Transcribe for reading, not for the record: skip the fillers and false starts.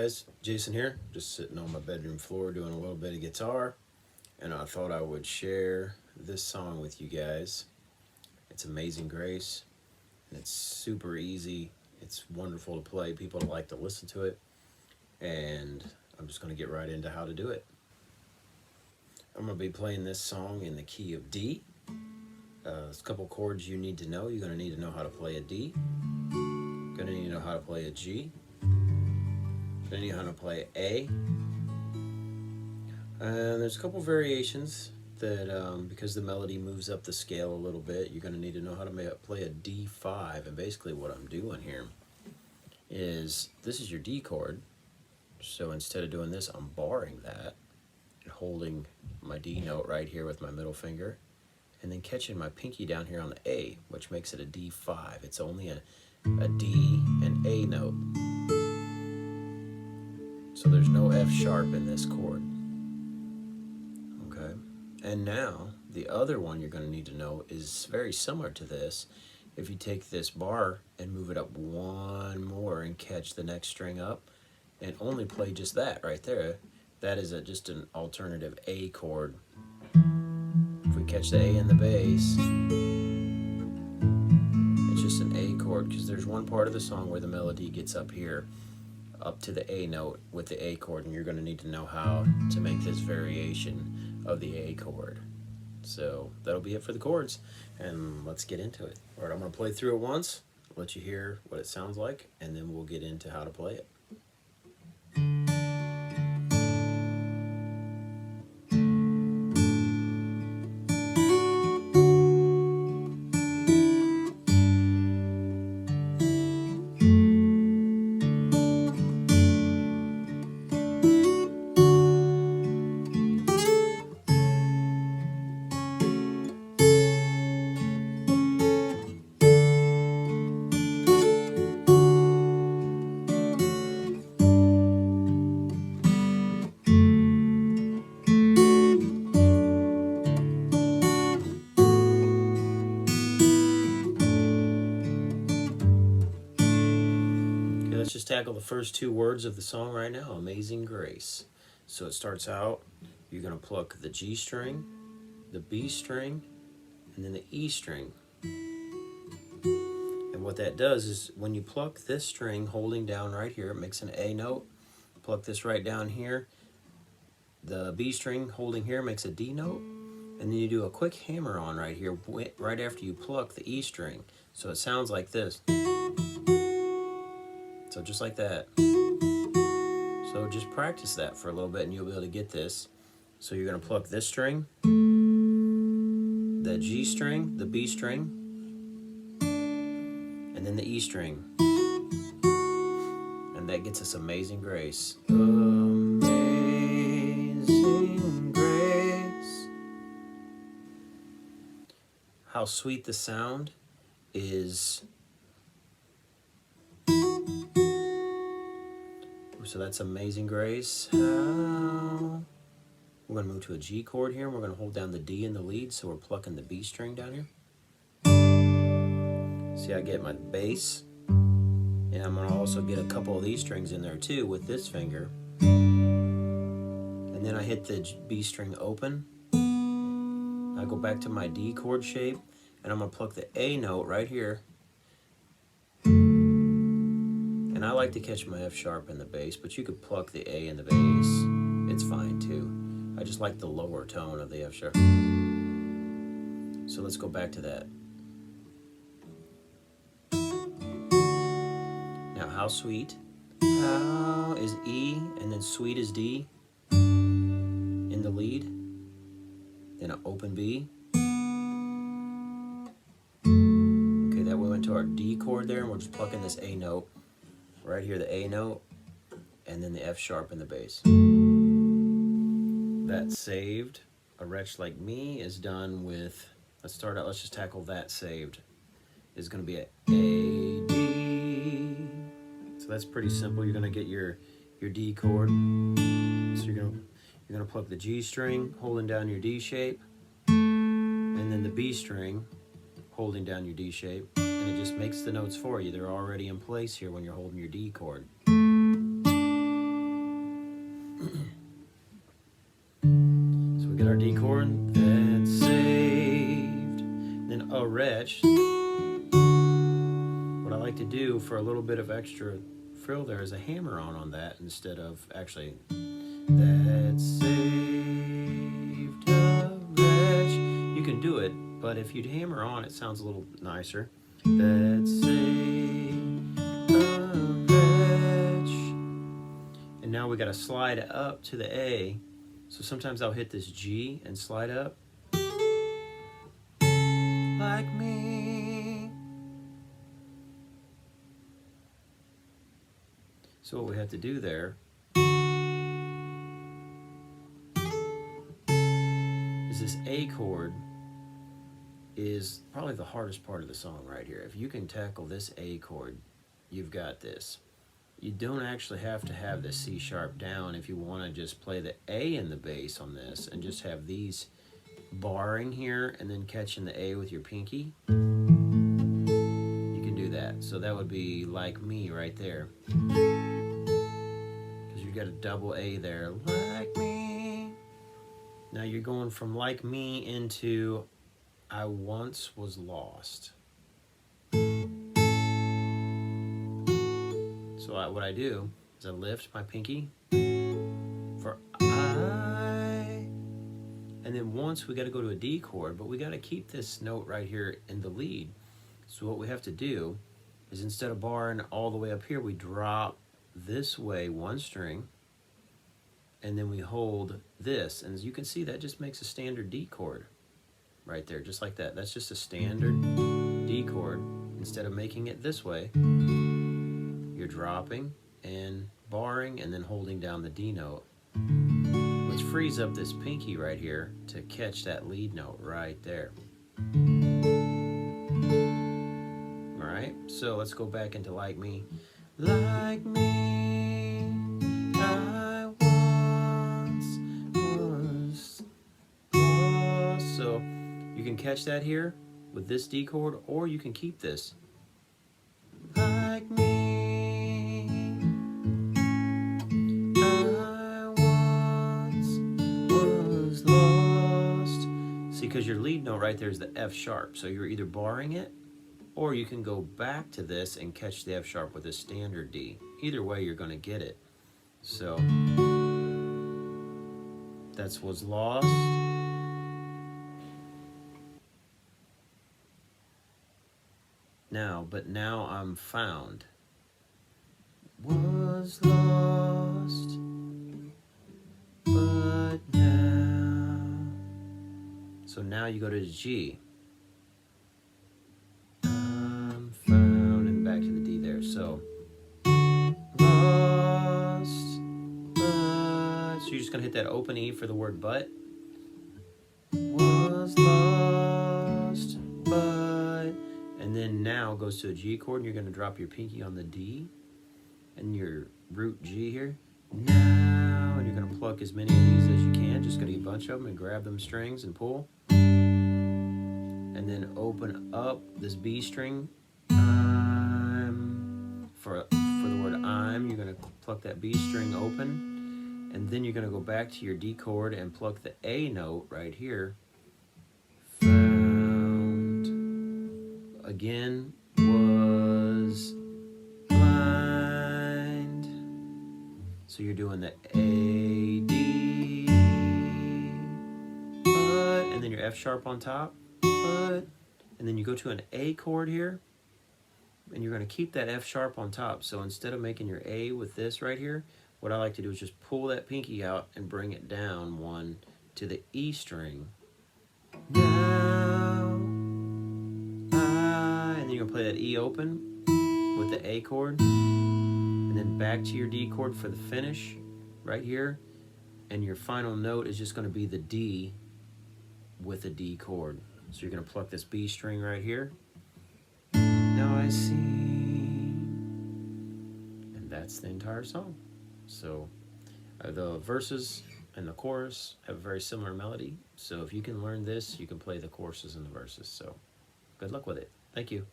Guys, Jason here, just sitting on my bedroom floor doing a little bit of guitar, and I thought I would share this song with you guys. It's Amazing Grace, and it's super easy. It's wonderful to play. People like to listen to it, and I'm just going to get right into how to do it. I'm going to be playing this song in the key of D. There's a couple chords you need to know. You're going to need to know how to play a D. You're going to need to know how to play a G. Then you know how to play A. And there's a couple variations that, because the melody moves up the scale a little bit, you're going to need to know how to play a D5. And basically what I'm doing here is, this is your D chord. So instead of doing this, I'm barring that and holding my D note right here with my middle finger, and then catching my pinky down here on the A, which makes it a D5. It's only a D and A note. So there's no F sharp in this chord. Okay, and now the other one you're going to need to know is very similar to this. If you take this bar and move it up one more and catch the next string up and only play just that right there, that is just an alternative A chord. If we catch the A in the bass, it's just an A chord, because there's one part of the song where the melody gets up here, up to the A note with the A chord, and you're going to need to know how to make this variation of the A chord. So that'll be it for the chords, and let's get into it. All right, I'm going to play through it once, let you hear what it sounds like, and then we'll get into how to play it. Let's just tackle the first two words of the song right now, Amazing Grace. So it starts out, you're going to pluck the G string, the B string, and then the E string. And what that does is, when you pluck this string holding down right here, it makes an A note. Pluck this right down here, the B string holding here makes a D note. And then you do a quick hammer on right here, right after you pluck the E string. So it sounds like this. So just like that. So just practice that for a little bit and you'll be able to get this. So you're going to pluck this string, the G string, the B string, and then the E string. And that gets us Amazing Grace. Amazing Grace. How sweet the sound is. So that's Amazing Grace. We're going to move to a G chord here, and we're going to hold down the D in the lead, so we're plucking the B string down here. See, I get my bass, and I'm going to also get a couple of these strings in there too with this finger. And then I hit the B string open. I go back to my D chord shape, and I'm going to pluck the A note right here. And I like to catch my F sharp in the bass, but you could pluck the A in the bass. It's fine too. I just like the lower tone of the F sharp. So let's go back to that. Now, how sweet? How is E, and then sweet is D in the lead. Then an open B. Okay, that we went to our D chord there, and we're just plucking this A note. Right here, the A note, and then the F sharp in the bass. That saved, A Wretch Like Me, is done with, let's just tackle that saved. Is going to be a D. So that's pretty simple. You're going to get your D chord. So you're going to pluck the G string, holding down your D shape, and then the B string, holding down your D shape. And it just makes the notes for you. They're already in place here when you're holding your D chord. get our D chord, that's saved. Then a wretch. What I like to do for a little bit of extra frill there is a hammer on that instead of actually that's saved a wretch. You can do it, but if you hammer on, it sounds a little nicer. That's saved a wretch. And now we got to slide up to the A. So sometimes I'll hit this G and slide up. Like me. So what we have to do there is this A chord is probably the hardest part of the song right here. If you can tackle this A chord, you've got this. You don't actually have to have the C sharp down if you want to just play the A in the bass on this and just have these barring here and then catching the A with your pinky. You can do that. So that would be Like Me right there. Because you got a double A there. Like me. Now you're going from Like Me into I Once Was Lost. So what I do is I lift my pinky for I, and then once we got to go to a D chord, but we got to keep this note right here in the lead. So what we have to do is instead of barring all the way up here, we drop this way one string, and then we hold this. And as you can see, that just makes a standard D chord right there, just like that. That's just a standard D chord. Instead of making it this way, you're dropping and barring and then holding down the D note, which frees up this pinky right here to catch that lead note right there. All right, so let's go back into Like Me. Like me, I once was lost. So you can catch that here with this D chord, or you can keep this. Like me, I once was lost. See, because your lead note right there is the F sharp, so you're either barring it, or you can go back to this and catch the F sharp with a standard D. Either way, you're going to get it. So that's Was Lost. Now, but now I'm found. Was lost, but now. So now you go to G. I'm found, and back to the D there. So lost, but. So you're just gonna hit that open E for the word but. Was lost, but. And then now goes to a G chord, and you're going to drop your pinky on the D and your root G here. Now, and you're going to pluck as many of these as you can. Just going to get a bunch of them and grab them strings and pull. And then open up this B string. For the word I'm, you're going to pluck that B string open. And then you're going to go back to your D chord and pluck the A note right here. Again, was blind. So you're doing the A, D, but, and then your F sharp on top, but, and then you go to an A chord here, and you're going to keep that F sharp on top. So instead of making your A with this right here, what I like to do is just pull that pinky out and bring it down one to the E string. Now, and you're going to play that E open with the A chord, and then back to your D chord for the finish right here, and your final note is just going to be the D with a D chord. So you're going to pluck this B string right here. Now I see, and that's the entire song. So the verses and the chorus have a very similar melody, so if you can learn this, you can play the choruses and the verses. So good luck with it. Thank you.